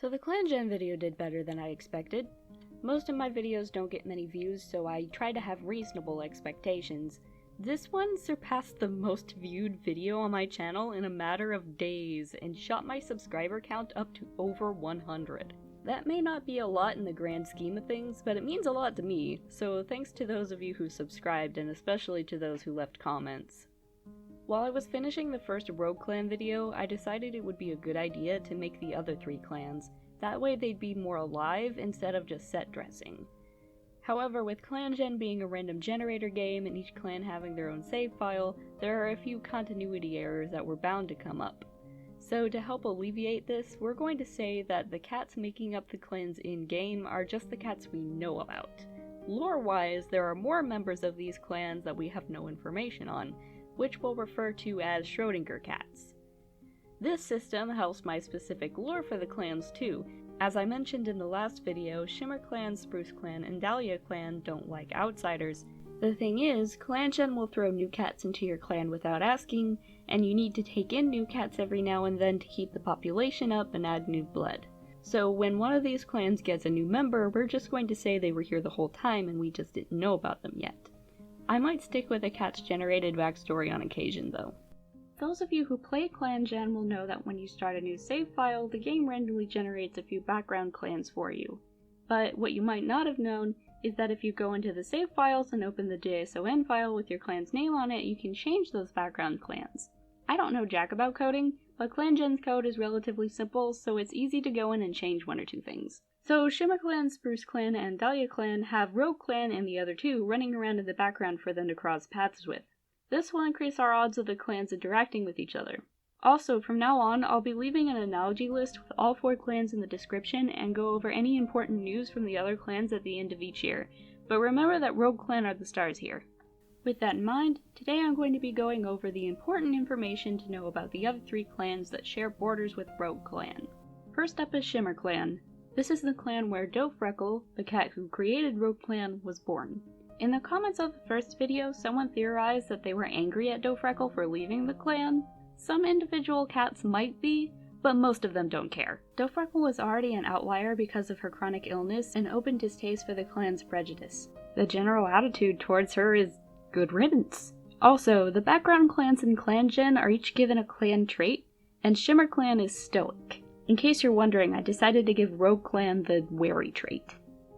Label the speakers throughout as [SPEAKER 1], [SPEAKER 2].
[SPEAKER 1] So the ClanGen video did better than I expected. Most of my videos don't get many views, so I try to have reasonable expectations. This one surpassed the most viewed video on my channel in a matter of days and shot my subscriber count up to over 100. That may not be a lot in the grand scheme of things, but it means a lot to me, so thanks to those of you who subscribed and especially to those who left comments. While I was finishing the first RogueClan video, I decided it would be a good idea to make the other 3 clans. That way they'd be more alive instead of just set dressing. However, with ClanGen being a random generator game and each clan having their own save file, there are a few continuity errors that were bound to come up. So to help alleviate this, we're going to say that the cats making up the clans in-game are just the cats we know about. Lore-wise, there are more members of these clans that we have no information on, which we'll refer to as Schrödinger cats. This system helps my specific lore for the clans too. As I mentioned in the last video, Shimmer Clan, Spruce Clan, and Dalia Clan don't like outsiders. The thing is, ClanGen will throw new cats into your clan without asking, and you need to take in new cats every now and then to keep the population up and add new blood. So when one of these clans gets a new member, we're just going to say they were here the whole time and we just didn't know about them yet. I might stick with a cat's generated backstory on occasion though. Those of you who play ClanGen will know that when you start a new save file, the game randomly generates a few background clans for you. But what you might not have known is that if you go into the save files and open the JSON file with your clan's name on it, you can change those background clans. I don't know jack about coding, but ClanGen's code is relatively simple, so it's easy to go in and change 1 or 2 things. So Shimmer Clan, Spruce Clan, and Dalia Clan have RogueClan and the other 2 running around in the background for them to cross paths with. This will increase our odds of the clans interacting with each other. Also, from now on, I'll be leaving an analogy list with all 4 clans in the description and go over any important news from the other clans at the end of each year, but remember that RogueClan are the stars here. With that in mind, today I'm going to be going over the important information to know about the other 3 clans that share borders with RogueClan. First up is Shimmer Clan. This is the clan where Dofreckle, the cat who created RogueClan, was born. In the comments of the first video, someone theorized that they were angry at Dofreckle for leaving the clan. Some individual cats might be, but most of them don't care. Dofreckle was already an outlier because of her chronic illness and open distaste for the clan's prejudice. The general attitude towards her is good riddance. Also, the background clans in ClanGen are each given a clan trait, and Shimmer Clan is stoic. In case you're wondering, I decided to give RogueClan the wary trait.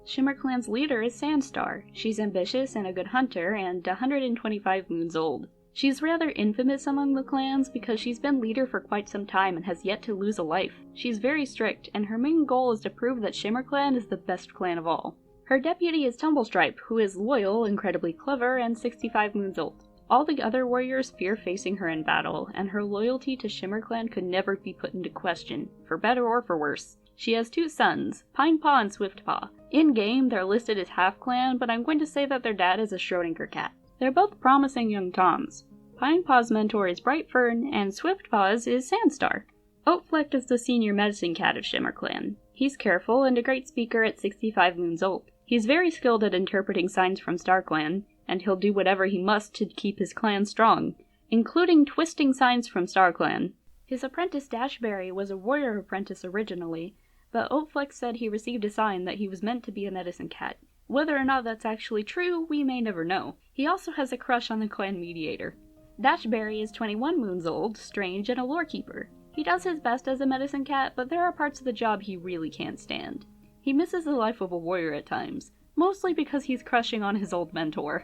[SPEAKER 1] Shimmer Clan's leader is Shadestar. She's ambitious and a good hunter, and 125 moons old. She's rather infamous among the clans because she's been leader for quite some time and has yet to lose a life. She's very strict, and her main goal is to prove that Shimmer Clan is the best clan of all. Her deputy is Tumblestripe, who is loyal, incredibly clever, and 65 moons old. All the other warriors fear facing her in battle, and her loyalty to Shimmer Clan could never be put into question, for better or for worse. She has 2 sons, Pinepaw and Swiftpaw. In-game, they're listed as half-clan, but I'm going to say that their dad is a Schrödinger cat. They're both promising young Toms. Pinepaw's mentor is Brightfern, and Swiftpaw's is Sandstar. Oatfleck is the senior medicine cat of Shimmer Clan. He's careful and a great speaker at 65 moons old. He's very skilled at interpreting signs from StarClan, and he'll do whatever he must to keep his clan strong, including twisting signs from StarClan. His apprentice Dashberry was a warrior apprentice originally, but Oatfleck said he received a sign that he was meant to be a medicine cat. Whether or not that's actually true, we may never know. He also has a crush on the clan mediator. Dashberry is 21 moons old, strange, and a lorekeeper. He does his best as a medicine cat, but there are parts of the job he really can't stand. He misses the life of a warrior at times, mostly because he's crushing on his old mentor.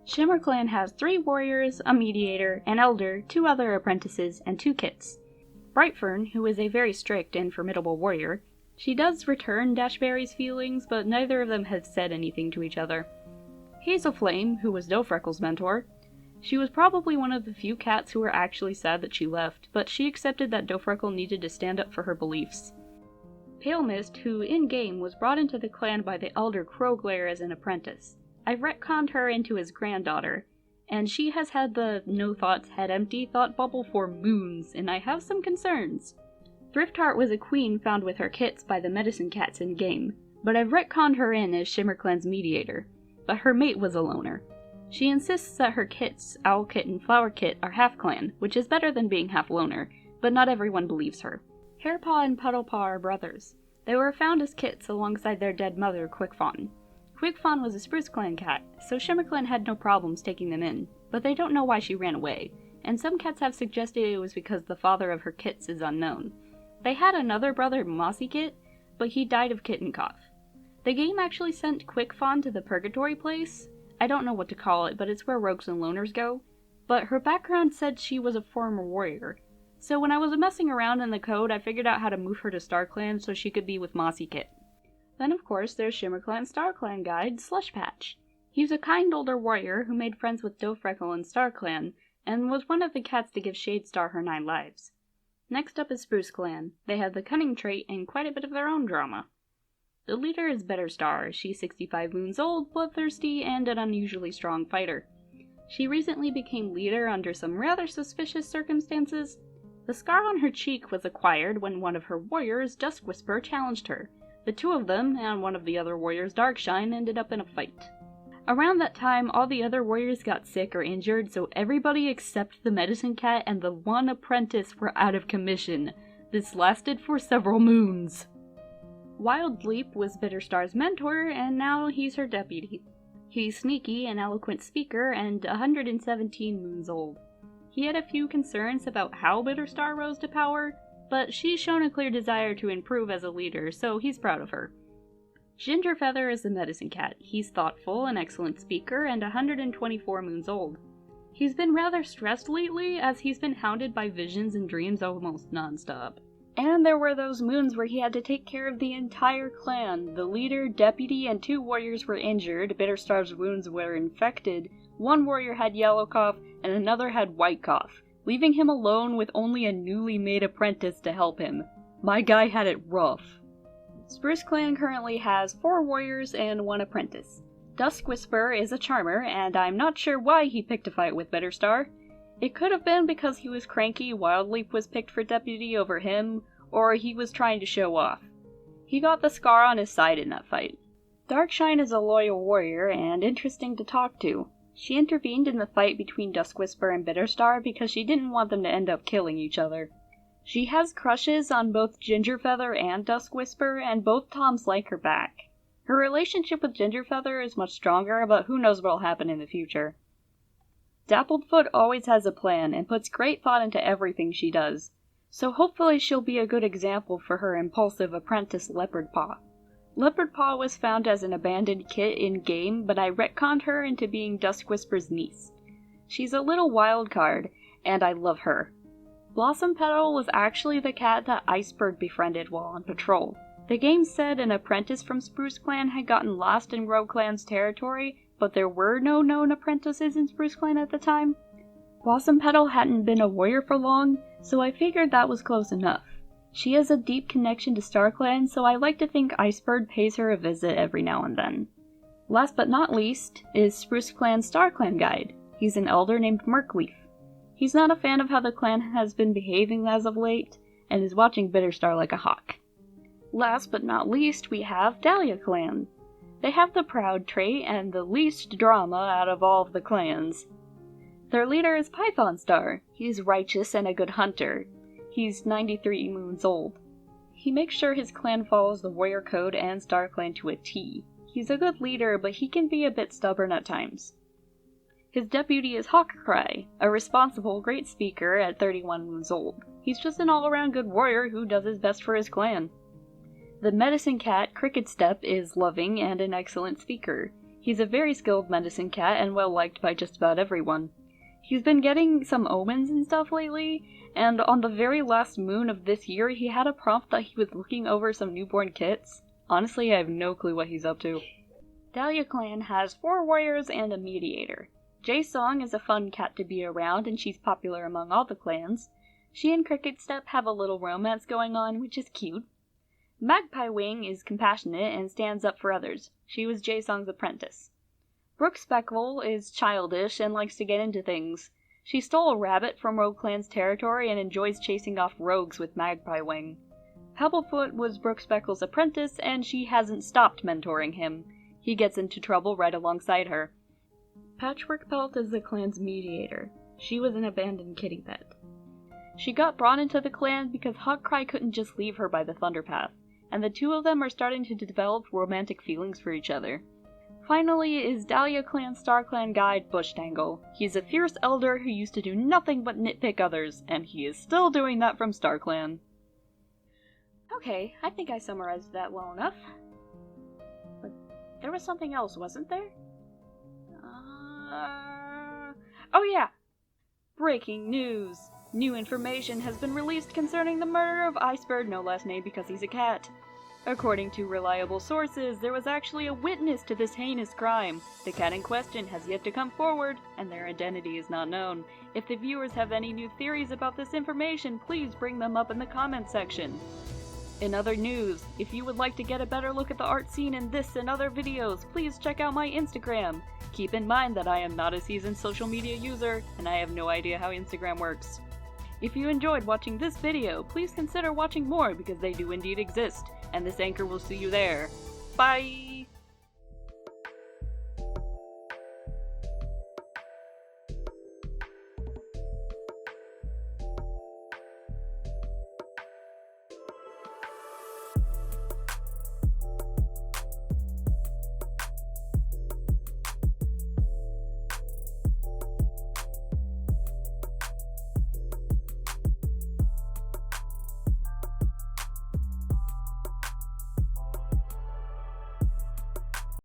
[SPEAKER 1] Shimmer Clan has 3 warriors, a mediator, an elder, 2 other apprentices, and 2 kits. Brightfern, who is a very strict and formidable warrior, she does return Dashberry's feelings, but neither of them have said anything to each other. Hazel Flame, who was Dofreckle's mentor, she was probably one of the few cats who were actually sad that she left, but she accepted that Dofreckle needed to stand up for her beliefs. Pale Mist, who in-game was brought into the clan by the elder Crowglare as an apprentice. I've retconned her into his granddaughter, and she has had the no thoughts head empty thought bubble for moons, and I have some concerns. Thriftheart was a queen found with her kits by the medicine cats in-game, but I've retconned her in as Shimmer Clan's mediator, but her mate was a loner. She insists that her kits, Owlkit and Flowerkit, are half-clan, which is better than being half-loner, but not everyone believes her. Hairpaw and Puddlepaw are brothers. They were found as kits alongside their dead mother, Quickfawn. Quickfawn was a Spruce Clan cat, so Shimmer Clan had no problems taking them in, but they don't know why she ran away, and some cats have suggested it was because the father of her kits is unknown. They had another brother, Mossy Kit, but he died of kitten cough. The game actually sent Quickfawn to the Purgatory place. I don't know what to call it, but it's where rogues and loners go. But her background said she was a former warrior. So when I was messing around in the code, I figured out how to move her to StarClan so she could be with Mossy Kit. Then of course there's ShimmerClan StarClan guide, Slushpatch. He's a kind older warrior who made friends with Dofreckle in StarClan, and was one of the cats to give Shadestar her 9 lives. Next up is Spruce Clan. They have the cunning trait and quite a bit of their own drama. The leader is Bitterstar. She's 65 moons old, bloodthirsty, and an unusually strong fighter. She recently became leader under some rather suspicious circumstances. The scar on her cheek was acquired when one of her warriors, Duskwhisper, challenged her. The two of them, and one of the other warriors, Darkshine, ended up in a fight. Around that time, all the other warriors got sick or injured, so everybody except the medicine cat and the one apprentice were out of commission. This lasted for several moons. Wild Leap was Bitterstar's mentor, and now he's her deputy. He's sneaky, an eloquent speaker, and 117 moons old. He had a few concerns about how Bitterstar rose to power, but she's shown a clear desire to improve as a leader, so he's proud of her. Gingerfeather is the medicine cat. He's thoughtful, an excellent speaker, and 124 moons old. He's been rather stressed lately, as he's been hounded by visions and dreams almost non-stop. And there were those moons where he had to take care of the entire clan. The leader, deputy, and 2 warriors were injured, Bitterstar's wounds were infected, 1 warrior had yellow cough, and another had white cough, leaving him alone with only a newly made apprentice to help him. My guy had it rough. Spruce Clan currently has 4 warriors and 1 apprentice. Duskwhisper is a charmer, and I'm not sure why he picked a fight with Bitterstar. It could have been because he was cranky, Wildleap was picked for deputy over him, or he was trying to show off. He got the scar on his side in that fight. Darkshine is a loyal warrior and interesting to talk to. She intervened in the fight between Duskwhisper and Bitterstar because she didn't want them to end up killing each other. She has crushes on both Gingerfeather and Duskwhisper, and both Toms like her back. Her relationship with Gingerfeather is much stronger, but who knows what'll happen in the future. Dappledfoot always has a plan and puts great thought into everything she does, so hopefully she'll be a good example for her impulsive apprentice Leopardpaw. Leopardpaw was found as an abandoned kit in-game, but I retconned her into being Duskwhisper's niece. She's a little wild card, and I love her. Blossom Petal was actually the cat that Icebird befriended while on patrol. The game said an apprentice from Spruce Clan had gotten lost in RogueClan's territory, but there were no known apprentices in Spruce Clan at the time. Blossom Petal hadn't been a warrior for long, so I figured that was close enough. She has a deep connection to StarClan, so I like to think Icebird pays her a visit every now and then. Last but not least is Spruce Clan's StarClan guide. He's an elder named Mapleleaf. He's not a fan of how the clan has been behaving as of late, and is watching Bitterstar like a hawk. Last but not least, we have Dalia Clan. They have the proud trait and the least drama out of all of the clans. Their leader is Pythonstar. He's righteous and a good hunter. He's 93 moons old. He makes sure his clan follows the warrior code and StarClan to a T. He's a good leader, but he can be a bit stubborn at times. His deputy is Hawkcry, a responsible, great speaker at 31 moons old. He's just an all-around good warrior who does his best for his clan. The medicine cat, Cricketstep, is loving and an excellent speaker. He's a very skilled medicine cat and well-liked by just about everyone. He's been getting some omens and stuff lately, and on the very last moon of this year he had a prompt that he was looking over some newborn kits. Honestly, I have no clue what he's up to. Dalia Clan has 4 warriors and a mediator. Jaesong is a fun cat to be around, and she's popular among all the clans. She and Cricketstep have a little romance going on, which is cute. Magpie Wing is compassionate and stands up for others. She was Jaesong's apprentice. Brooke Speckle is childish and likes to get into things. She stole a rabbit from RogueClan's territory and enjoys chasing off rogues with Magpie Wing. Pebblefoot was Brooke Speckle's apprentice, and she hasn't stopped mentoring him. He gets into trouble right alongside her. Patchwork Pelt is the clan's mediator. She was an abandoned kitty pet. She got brought into the clan because Hawkcry couldn't just leave her by the Thunderpath, and the two of them are starting to develop romantic feelings for each other. Finally is Dalia Clan Star Clan guide Bushtangle. He's a fierce elder who used to do nothing but nitpick others, and he is still doing that from Star Clan. Okay, I think I summarized that well enough. But there was something else, wasn't there? Oh yeah! Breaking news! New information has been released concerning the murder of Icebird, no last name because he's a cat. According to reliable sources, there was actually a witness to this heinous crime. The cat in question has yet to come forward, and their identity is not known. If the viewers have any new theories about this information, please bring them up in the comment section. In other news, if you would like to get a better look at the art scene in this and other videos, please check out my Instagram. Keep in mind that I am not a seasoned social media user, and I have no idea how Instagram works. If you enjoyed watching this video, please consider watching more because they do indeed exist, and this anchor will see you there. Bye!